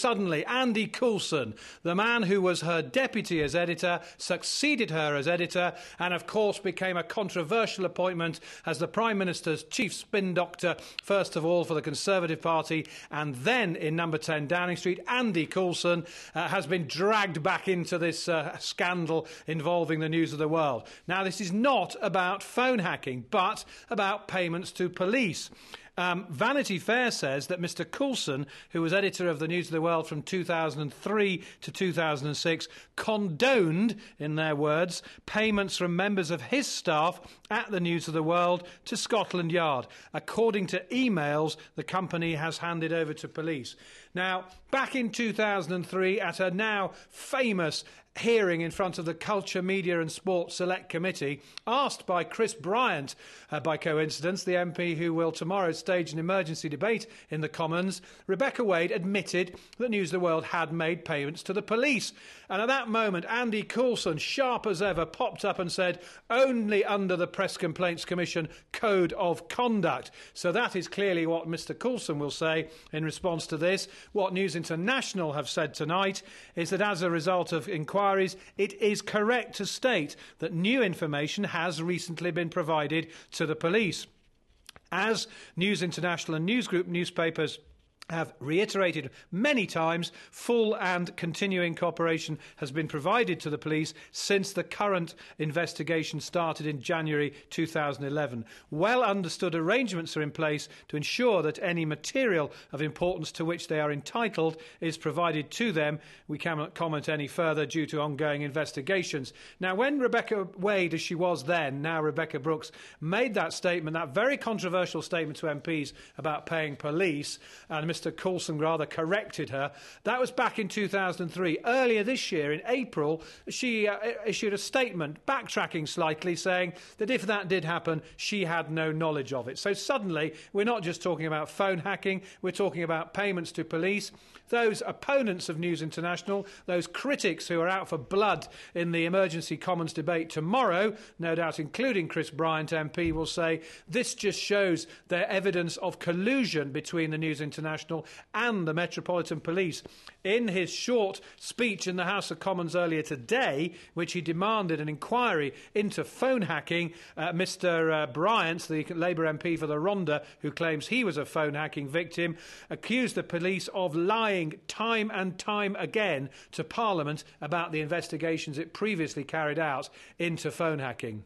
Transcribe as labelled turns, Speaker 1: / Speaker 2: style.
Speaker 1: suddenly, Andy Coulson, the man who was her deputy as editor, succeeded her as editor, and of course became a controversial appointment as the Prime Minister's chief spin doctor, first of all for the Conservative Party, and then in number 10 Downing Street. Andy Coulson has been dragged back into this scandal involving the News of the World. Now, this is not about phone hacking, but about payments to police. Vanity Fair says that Mr Coulson, who was editor of the News of the World from 2003 to 2006, condoned, in their words, payments from members of his staff at the News of the World to Scotland Yard, according to emails the company has handed over to police. Now, back in 2003, at a now famous hearing in front of the Culture, Media and Sport Select Committee, asked by Chris Bryant, by coincidence, the MP who will tomorrow stage an emergency debate in the Commons, Rebecca Wade admitted that News of the World had made payments to the police. And at that moment, Andy Coulson, sharp as ever, popped up and said, only under the Press Complaints Commission Code of Conduct. So that is clearly what Mr Coulson will say in response to this. What News International have said tonight is that as a result of inquiries, it is correct to state that new information has recently been provided to the police. As News International and News Group newspapers have reiterated many times, full and continuing cooperation has been provided to the police since the current investigation started in January 2011. Well understood arrangements are in place to ensure that any material of importance to which they are entitled is provided to them. We cannot comment any further due to ongoing investigations. Now, when Rebecca Wade, as she was then, now Rebecca Brooks, made that statement, that very controversial statement to MPs about paying police, and Mr Coulson rather corrected her. That was back in 2003. Earlier this year, in April, she issued a statement, backtracking slightly, saying that if that did happen, she had no knowledge of it. So suddenly, we're not just talking about phone hacking, we're talking about payments to police. Those opponents of News International, those critics who are out for blood in the emergency Commons debate tomorrow, no doubt including Chris Bryant MP, will say this just shows their evidence of collusion between the News International and the Metropolitan Police. In his short speech in the House of Commons earlier today, which he demanded an inquiry into phone hacking, Mr Bryant, the Labour MP for the Rhondda, who claims he was a phone hacking victim, accused the police of lying time and time again to Parliament about the investigations it previously carried out into phone hacking.